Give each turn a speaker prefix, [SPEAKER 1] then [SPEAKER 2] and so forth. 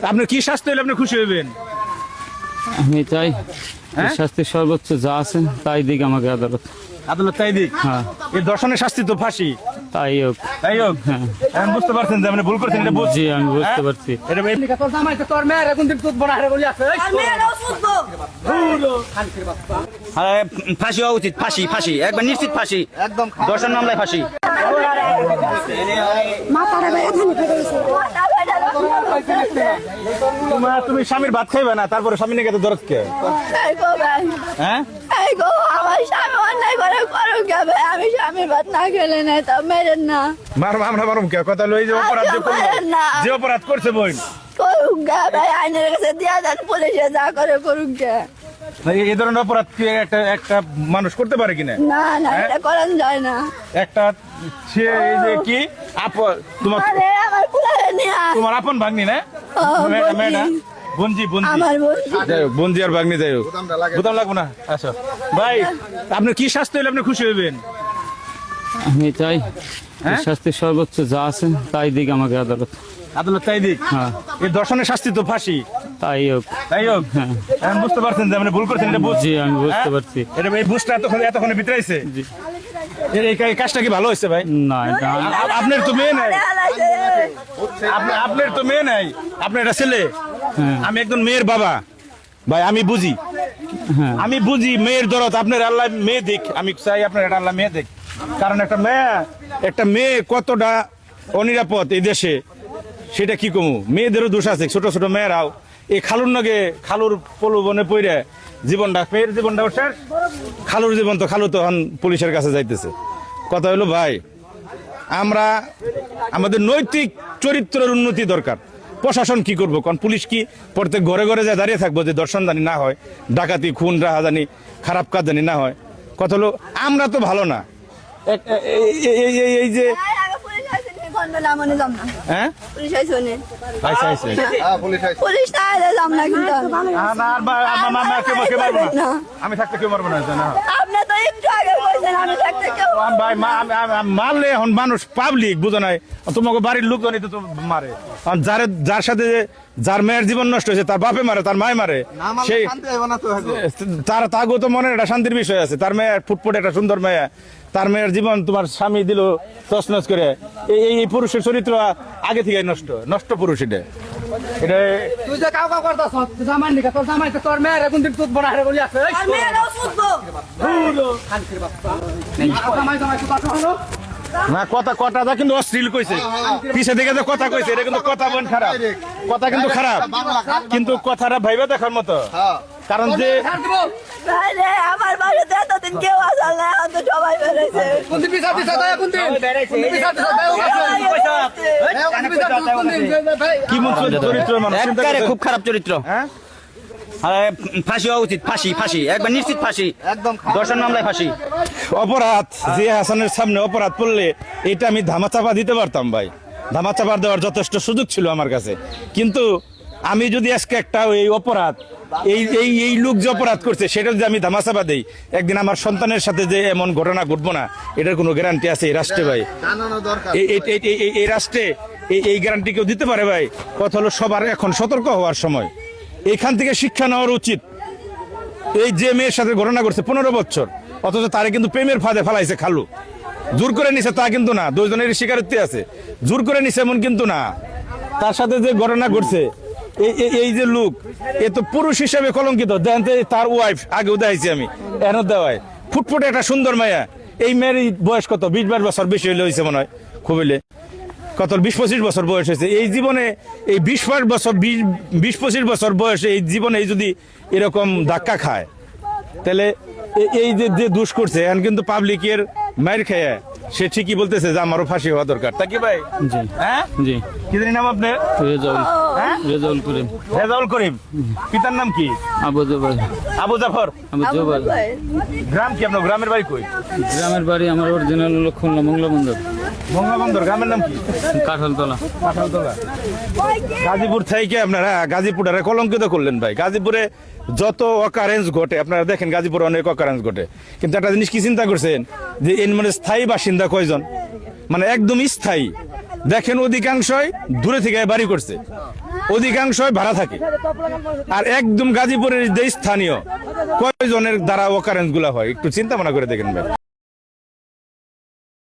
[SPEAKER 1] আপনি কি শাস্তি হলে আপনি খুশি হইবেন?
[SPEAKER 2] আমি চাই শাস্তির সর্বোচ্চ যা আছে তাই দিক আমাকে আদালত।
[SPEAKER 1] আদালত তাই দিক?
[SPEAKER 2] হ্যাঁ।
[SPEAKER 1] এই দর্শনের শাস্তি তো ফাঁসি।
[SPEAKER 2] তাই হোক।
[SPEAKER 1] তাই হোক।
[SPEAKER 2] হ্যাঁ।
[SPEAKER 1] এখন বুঝতে পারছেন যে আপনি ভুল করছেন, এটা
[SPEAKER 2] জি আমি বুঝতে পারছি।
[SPEAKER 1] এটা ফাঁসি হওয়া উচিত, ফাঁসি ফাঁসি একবার নিশ্চিত ফাঁসি, একদম দর্শন মামলায় ফাঁসি। তুমি স্বামীর ভাত খাইবে না, তারপরে স্বামী নাকি এত দরদ কে? হ্যাঁ
[SPEAKER 3] আমি স্বামীর ভাত না খেলে নাই তা মেরেন না।
[SPEAKER 1] মারম আমরা মারম কে? কথা লই যে অপরাধ যে অপরাধ করছে বোন
[SPEAKER 3] করুক গা ভাই, আইনের কাছে দিয়া দেন, পুলিশে যা করে করুক গা।
[SPEAKER 1] এই ধরনের অপরাধ কি একটা মানুষ করতে পারে কিনা?
[SPEAKER 3] না না, এটা করান যায় না।
[SPEAKER 1] একটা সে এই যে কি তোমার
[SPEAKER 3] আরে আমার পুলারে নিয়া
[SPEAKER 1] তোমার আপন ভাগ্নি না? মেয়েটা বঞ্জি বঞ্জি
[SPEAKER 3] আমার বন্ধু
[SPEAKER 1] যাই হোক, বঞ্জি আর ভাগ্নি যাই হোক, বোতাম লাগবো না। আচ্ছা ভাই, আপনি কি শাস্তি হলে আপনি খুশি হইবেন?
[SPEAKER 2] আমি চাই শাস্তির সর্বোচ্চ যা আছে তাই দিক আমাকে আদালত।
[SPEAKER 1] আদালত তাই দিক?
[SPEAKER 2] হ্যাঁ।
[SPEAKER 1] এই দর্শনের শাস্তি তো ফাঁসি।
[SPEAKER 2] তাই হোক।
[SPEAKER 1] তাই হোক।
[SPEAKER 2] হ্যাঁ।
[SPEAKER 1] এখন বুঝতে পারছেন যে আপনি ভুল করছেন, এটা বুঝ।
[SPEAKER 2] জি আমি বুঝতে পারছি।
[SPEAKER 1] এটা এই বুঝটা এতক্ষণে ভিতরাইছে।
[SPEAKER 2] জি।
[SPEAKER 1] এই কাজটা কি ভালো হয়েছে ভাই?
[SPEAKER 2] না এটা
[SPEAKER 1] আপনার তো মেয়ে নাই, আপনার তো মেয়ে নাই, আপনার একটা ছেলে।
[SPEAKER 2] হ্যাঁ।
[SPEAKER 1] আমি একজন মেয়ের বাবা ভাই, আমি বুঝি,
[SPEAKER 2] হ্যাঁ।
[SPEAKER 1] আমি বুঝি মেয়ের দরদ। আপনার আল্লাহ মেয়ে দেখ, আমি চাই আপনার একটা আল্লাহ মেয়ে দেখ। কারণ একটা মেয়ে কতটা অনিরাপদ এই দেশে, সেটা কি কমু? মেয়েদেরও দোষ আছে, ছোট ছোট মেয়েরাও এই খালুর নগে, খালুর প্রলোভনে পড়ে জীবনটা, মেয়ের জীবনটা শেষ, খালুর জীবন তো খালু তখন পুলিশের কাছে যাইতেছে। কথা হলো ভাই, আমাদের নৈতিক চরিত্রের উন্নতি দরকার। প্রশাসন কি করবো? কারণ পুলিশ কি প্রত্যেক ঘরে ঘরে যায় দাঁড়িয়ে থাকবো যে দর্শন জানি না হয়, ডাকাতি খুন রাহাজানি খারাপ কাজ জানি না হয়? কথা হলো আমরা তো ভালো না। এই যে হ্যাঁ আমি থাকতে কেউ মারবো না। মারলে এখন মানুষ পাবলিক বুঝো নাই, তোমাকে বাড়ির লোক জানি তো মারে। যার সাথে যার মেয়ের জীবন নষ্ট হয়েছে তার বাপে মারে, তার মায় মারে, সেই তার তাগো তো মনে একটা শান্তির বিষয় আছে। তার মেয়ের ফুটফুটে একটা সুন্দর মেয়ে, তার মেয়ের জীবন তোমার স্বামী দিল তছনছ করে। এই পুরুষের চরিত্র আগে থেকে নষ্ট পুরুষ। এটা
[SPEAKER 4] তুই যে কাউ করতাস জামাই নিকা, তোর জামাই তো তোর মেয়ের এখন তুই বড় হারে বলি আছে।
[SPEAKER 1] না কথাটা কিন্তু অশ্লীল কইছে, পিছে দিকে যে কথা কইছে এটা কিন্তু কথা বোন খারাপ, কথা কিন্তু খারাপ, কিন্তু কথাটা ভাইবা দেখার মতো। কারণ যে
[SPEAKER 3] আমার বাড়িতে এতদিন কেউ আসল না, এখন তো সবাই বেড়েছে।
[SPEAKER 1] কি চরিত্র মানুষ,
[SPEAKER 5] খুব খারাপ চরিত্র।
[SPEAKER 1] হ্যাঁ
[SPEAKER 5] ফাঁসি হওয়া উচিত, ফাঁসি ফাঁসি একবার নিশ্চিত ফাঁসি, একদম দর্শন মামলায় ফাঁসি।
[SPEAKER 1] অপরাধ যে হাসানের সামনে অপরাধ করলে এটা আমি ধামাচাপা দিতে পারতাম ভাই, ধামাচাপা দেওয়ার যথেষ্ট সুযোগ ছিল আমার কাছে। কিন্তু আমি যদি আজকে একটা এই অপরাধ এই লোক যে অপরাধ করছে সেটা যদি আমি ধামাচাপা দেই, একদিন আমার সন্তানের সাথে যে এমন ঘটনা ঘটবো না, এটার কোনো গ্যারান্টি আছে এই রাষ্ট্রে ভাই? এই রাষ্ট্রে এই গ্যারান্টি কেউ দিতে পারে ভাই? কথা হলো সবার এখন সতর্ক হওয়ার সময়, এখান থেকে শিক্ষা নেওয়ার উচিত। এই যে মেয়ের সাথে ঘটনা করছে 15 বছর, অথচ তারে কিন্তু প্রেমের ফাঁদে ফেলাইছে খালু, জোর করে নিছে তা কিন্তু না, দুজনের স্বীকারোক্তি আছে, জোর করে নিছে এমন কিন্তু না। তার সাথে যে ঘটনা ঘটছে এই যে লোক, এ তো পুরুষ হিসেবে কলঙ্কিত। দেখেন তার ওয়াইফ, আগেও দেখাইছি আমি, এনে দেওয়ায় ফুটফুটে একটা সুন্দর মায়া। এই মেয়ের বয়স কত? 20-22 বছর বেশি হইলে হয়েছে মনে হয়, খুব হইলে কত 20-25 বছর বয়স হয়েছে। এই জীবনে এই 20-25 বছর বয়সে এই জীবনে যদি এরকম ধাক্কা খায়, তাহলে এই যে দুষ করছে এখন কিন্তু পাবলিকের মায়ের খেয়ে সে ঠিকই বলতেছে যে আমারও ফাঁসি হওয়া দরকার। তা কি ভাই?
[SPEAKER 2] জি।
[SPEAKER 1] হ্যাঁ
[SPEAKER 2] জি।
[SPEAKER 1] কি জানি নাম আপনার?
[SPEAKER 2] রেজাউল করিম।
[SPEAKER 1] রেজাউল করিম। পিতার নাম কি?
[SPEAKER 2] আবু জাফর।
[SPEAKER 1] আবু জাফর। গ্রাম কি আপনার? গ্রামের বাড়ি কই?
[SPEAKER 2] গ্রামের বাড়ি আমার অরিজিনাল হলো খুলনা মংলাবন্দর।
[SPEAKER 1] মংলাবন্দর। গ্রামের নাম কি?
[SPEAKER 2] কাঁঠালতলা।
[SPEAKER 1] কাঁঠালতলা। গাজীপুর থেকে আপনারা গাজীপুরে কলঙ্কিত করলেন ভাই। গাজীপুরে যত অকারেন্স ঘটে আপনারা দেখেন, গাজীপুরে অনেক অকারেন্স ঘটে, কিন্তু একটা জিনিস কি চিন্তা করছেন যে এর মানে স্থায়ী বাসিন্দা কয়জন? মানে একদম স্থায়ী দেখেন অধিকাংশই দূরে থেকে বাড়ি করছে, অধিকাংশই ভাড়া থাকে। আর একদম গাজীপুরের যে স্থানীয় কয়জনের দ্বারা অকারেন্স গুলা হয় একটু চিন্তা ভাবনা করে দেখেন ভাই।